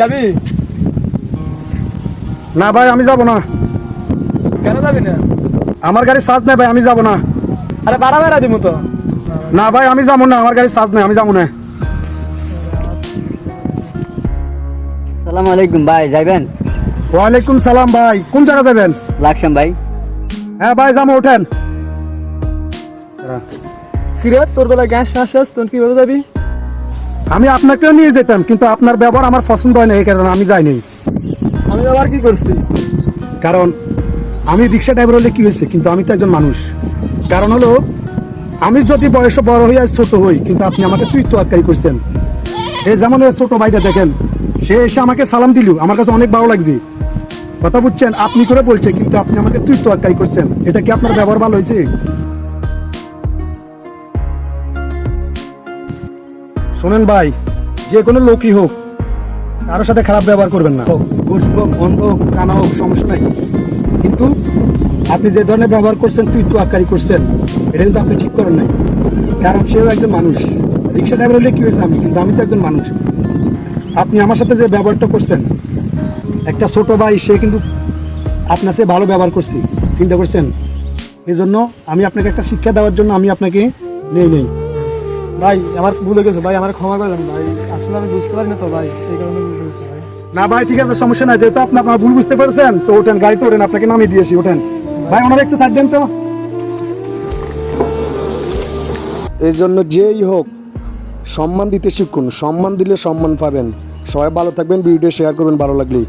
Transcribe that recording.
যাবি? না ভাই আমি যাব না। কেন যাবি না? আমার গাড়ি চার্জ নেই ভাই, আমি যাব না। আরে বাড়া বেড়া দিব তো। না ভাই আমি যাব না, আমার গাড়ি চার্জ নেই, আমি যাব না। সালাম আলাইকুম ভাই, যাইবেন? ওয়ালাইকুম সালাম ভাই, কোন জায়গা যাবেন? লাকসাম ভাই। হ্যাঁ ভাই যাবো, ওঠেন। কিরে তোর বেলা গ্যাস শ্বাস তোর কিভাবে যাবি? আমি আপনাকেও নিয়ে যেতাম, কিন্তু আপনার ব্যবহার আমার পছন্দ হয় না, এই কারণে আমি যাইনি। আমি আবার কি করছি? কারণ আমি রিক্সা ড্রাইভার হলে কি হয়েছে, কিন্তু আমি তো একজন মানুষ। কারণ হলো আমি যদি বয়সে বড় হই আর ছোট হই, কিন্তু আপনি আমাকে তুই তো আক্কারি করছেন। এই যেমন এই ছোট ভাইটা দেখেন, সে এসে আমাকে সালাম দিল, আমার কাছে অনেক ভালো লাগছে। কথা বুঝছেন, আপনি করে বলছে, কিন্তু আপনি আমাকে তুই তো আক্কারি করছেন। এটা কি আপনার ব্যবহার ভালো হয়েছে? শোনেন ভাই, যে কোনো লোকই হোক কারোর সাথে খারাপ ব্যবহার করবেন না। গরিব হোক, অন্ধ হোক, কানা হোক, সমস্যা নাই। কিন্তু আপনি যে ধরনের ব্যবহার করছেন, তুই তো আক্কারি করছেন, এটা কিন্তু আপনি ঠিক করেন নাই। কারণ সেও একজন মানুষ। রিক্সা ড্রাইভার হলে কি হয়েছে আমি, কিন্তু আমি তো একজন মানুষ। আপনি আমার সাথে যে ব্যবহারটা করছেন, একটা ছোট ভাই সে কিন্তু আপনার সাথে ভালো ব্যবহার করছি, চিন্তা করছেন। এই জন্য আমি আপনাকে একটা শিক্ষা দেওয়ার জন্য আমি আপনাকে নেই। ভাই আমার ভুল হয়ে গেছে ভাই, আমার ক্ষমা করলেন ভাই। আসলে আমি বুঝতে পারি না তো ভাই, এই কারণে ভুল হয়েছে ভাই। না ভাই ঠিক আছে, সমস্যা নাই। যেহেতু আপনি আপনার ভুল বুঝতে পারছেন, তো ওঠেন, গাড়িতে ওঠেন, আপনাকে নামিয়ে দিয়েছি, ওঠেন। ভাই ওনারা একটু সাইড দেন তো। এই জন্য যেই হোক সম্মান দিতে শিখুন, সম্মান দিলে সম্মান পাবেন। সবাই ভালো থাকবেন, ভিডিও শেয়ার করবেন ভালো লাগলেই।